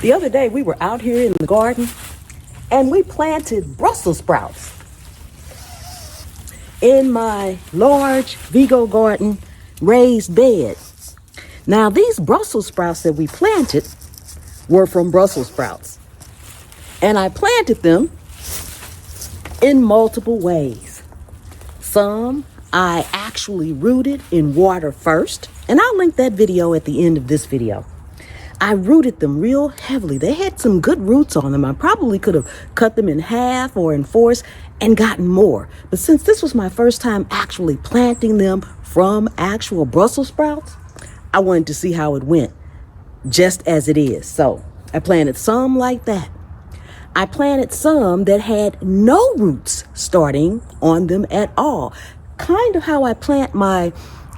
The other day we were out here in the garden and we planted Brussels sprouts in my large Vigo garden raised bed. Now these Brussels sprouts that we planted were from Brussels sprouts. And I planted them in multiple ways. Some I actually rooted in water first, and I'll link that video at the end of this video. I rooted them real heavily. They had some good roots on them. I probably could have cut them in half or in fours and gotten more. But since this was my first time actually planting them from actual Brussels sprouts, I wanted to see how it went, just as it is. So I planted some like that. I planted some that had no roots starting on them at all. Kind of how I plant my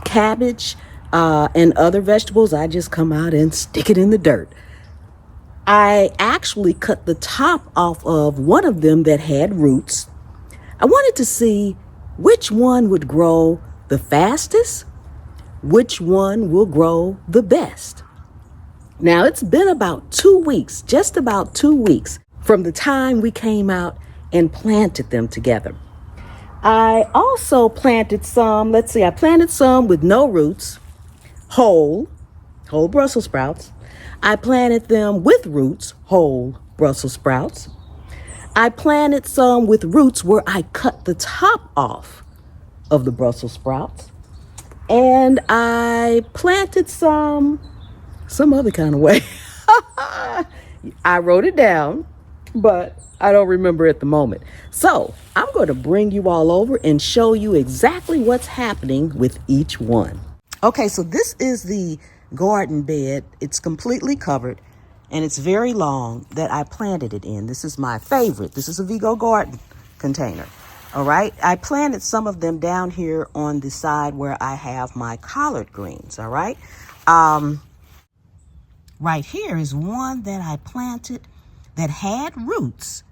cabbage and other vegetables. I just come out and stick it in the dirt. I actually cut the top off of one of them that had roots. I wanted to see which one would grow the fastest, which one will grow the best. Now it's been about 2 weeks, just about 2 weeks from the time we came out and planted them together. I also planted some, I planted some with no roots, whole Brussels sprouts. I planted them with roots, whole Brussels sprouts. I planted some with roots where I cut the top off of the Brussels sprouts. And I planted some other kind of way. I wrote it down, but I don't remember at the moment. So I'm going to bring you all over and show you exactly what's happening with each one. Okay, so this is the garden bed. It's completely covered and it's very long that I planted it in. This is my favorite. This is a Vigo garden container. All right. I planted some of them down here on the side where I have my collard greens. All right. Right here is one that I planted that had roots,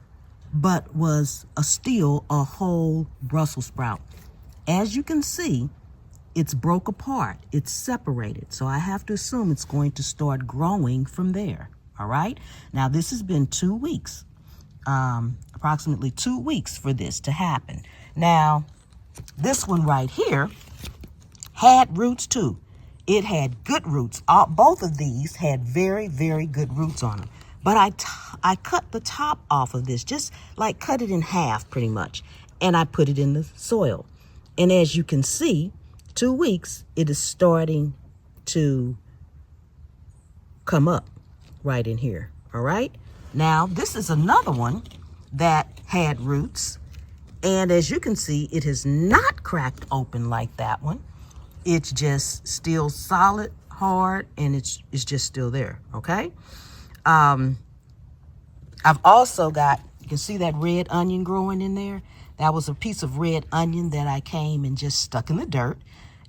but was still a whole Brussels sprout. As you can see, it's broke apart. It's separated. So I have to assume it's going to start growing from there. All right. Now, this has been 2 weeks, approximately 2 weeks for this to happen. Now, this one right here had roots too. It had good roots. Both of these had very, very good roots on them. But I cut the top off of this, just like cut it in half pretty much. And I put it in the soil. And as you can see, 2 weeks, it is starting to come up right in here. All right. Now, this is another one that had roots. And as you can see, it has not cracked open like that one. It's just still solid, hard, and it's just still there. Okay. I've also got, you can see that red onion growing in there. That was a piece of red onion that I came and just stuck in the dirt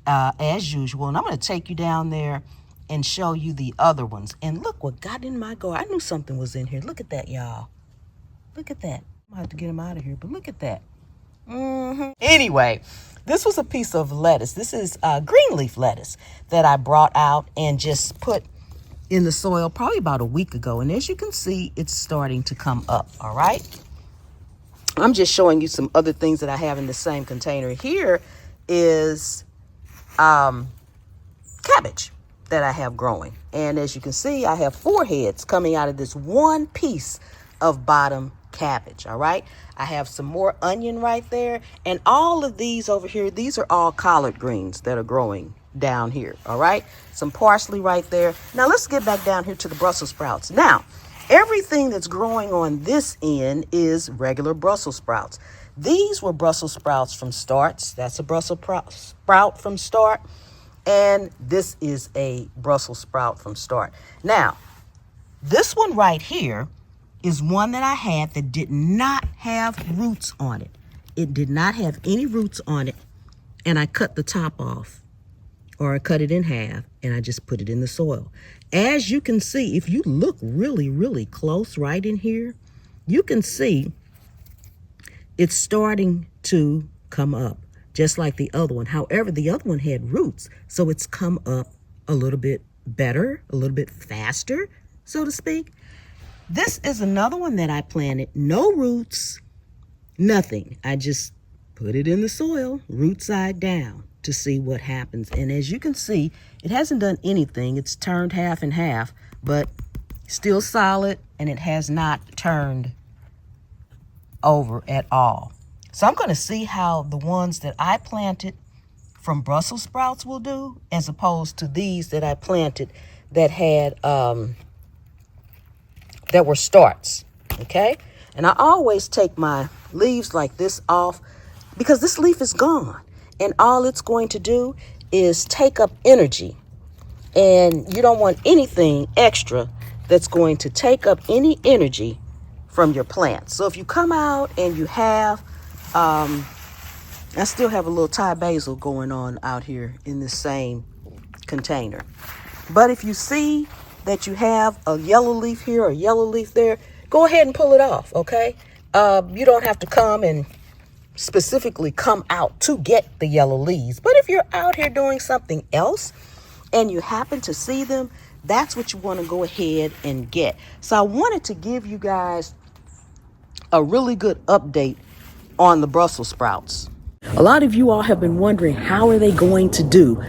as usual. And I'm going to take you down there and show you the other ones. And look what got in my garden. I knew something was in here. Look at that, y'all. Look at that. I'm going to have to get them out of here, but look at that. Anyway, this was a piece of lettuce. This is green leaf lettuce that I brought out and just put in the soil probably about a week ago. And as you can see, it's starting to come up. All right. I'm just showing you some other things that I have in the same container. Here is cabbage that I have growing. And as you can see, I have 4 heads coming out of this one piece of bottom cabbage. All right. I have some more onion right there. And all of these over here, these are all collard greens that are growing down here. All right. Some parsley right there. Now let's get back down here to the Brussels sprouts. Now, everything that's growing on this end is regular Brussels sprouts. These were Brussels sprouts from starts. That's a Brussels sprout from start. And this is a Brussels sprout from start. Now, this one right here is one that I had that did not have roots on it. It did not have any roots on it. And I cut the top off, or I cut it in half, and I just put it in the soil. As you can see, if you look really, really close right in here, you can see it's starting to come up, just like the other one. However, the other one had roots, so it's come up a little bit better, a little bit faster, so to speak. This is another one that I planted. No roots, nothing. I just put it in the soil, root side down, to see what happens. And as you can see, it hasn't done anything. It's turned half and half, but still solid, and it has not turned over at all. So I'm going to see how the ones that I planted from Brussels sprouts will do, as opposed to these that I planted that had that were starts. Okay, and I always take my leaves like this off, because this leaf is gone, and all it's going to do is take up energy, and you don't want anything extra that's going to take up any energy from your plants. So if you come out and you have I still have a little Thai basil going on out here in this same container. But if you see that you have a yellow leaf here or a yellow leaf there, go ahead and pull it off, okay? You don't have to come and specifically come out to get the yellow leaves. But if you're out here doing something else and you happen to see them, that's what you want to go ahead and get. So I wanted to give you guys a really good update on the Brussels sprouts. A lot of you all have been wondering, how are they going to do?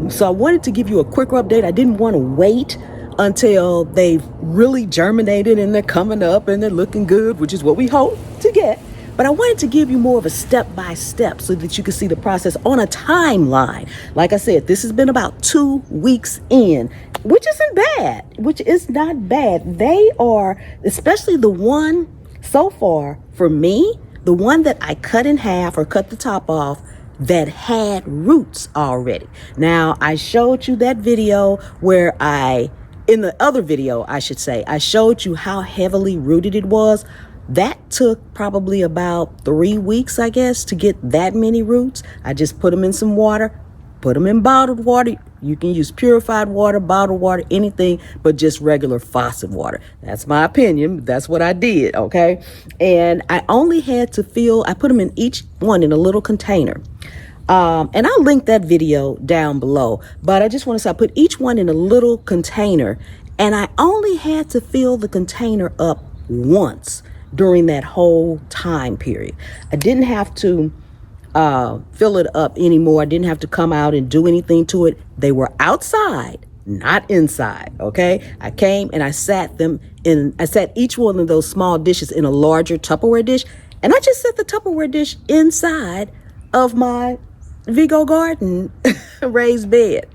So I wanted to give you a quicker update. I didn't want to wait until they've really germinated and they're coming up and they're looking good, which is what we hope to get. But I wanted to give you more of a step-by-step so that you can see the process on a timeline. Like I said, this has been about 2 weeks in, which isn't bad, which is not bad. They are, especially the one so far for me, the one that I cut in half or cut the top off, that had roots already. Now, I showed you that video where in the other video, I should say, I showed you how heavily rooted it was. That took probably about 3 weeks, I guess, to get that many roots. I just put them in some water, put them in bottled water. You can use purified water, bottled water, anything but just regular faucet water. That's my opinion. That's what I did, okay? And I only had to I put them in each one in a little container. And I'll link that video down below. But I just want to say I put each one in a little container, and I only had to fill the container up once during that whole time period. I didn't have to fill it up anymore. I didn't have to come out and do anything to it. They were outside, not inside. Okay. I came and I sat each one of those small dishes in a larger Tupperware dish. And I just set the Tupperware dish inside of my Vigo Garden raised bed.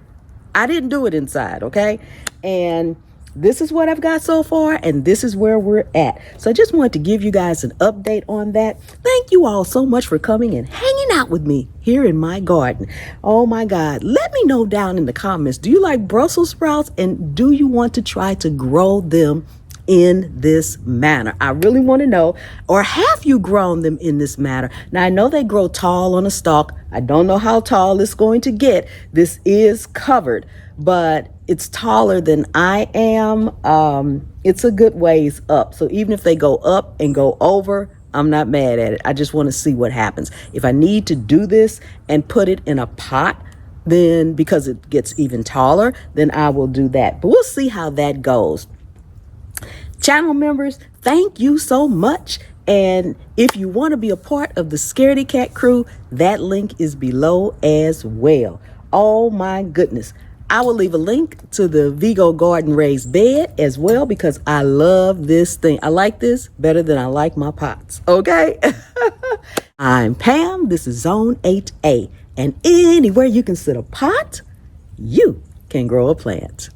I didn't do it inside. Okay. And this is what I've got so far, and this is where we're at. So I just wanted to give you guys an update on that. Thank you all so much for coming and hanging out with me here in my garden. Oh my God. Let me know down in the comments, do you like Brussels sprouts, and do you want to try to grow them in this manner? I really want to know. Or have you grown them in this manner? Now, I know they grow tall on a stalk. I don't know how tall it's going to get. This is covered, but it's taller than I am. It's a good ways up. So even if they go up and go over, I'm not mad at it. I just want to see what happens. If I need to do this and put it in a pot, then because it gets even taller, then I will do that. But we'll see how that goes. Channel members, thank you so much. And if you want to be a part of the Scaredy Cat crew, that link is below as well. Oh my goodness. I will leave a link to the Vigo Garden raised bed as well, because I love this thing. I like this better than I like my pots. Okay. I'm Pam. This is Zone 8A. And anywhere you can sit a pot, you can grow a plant.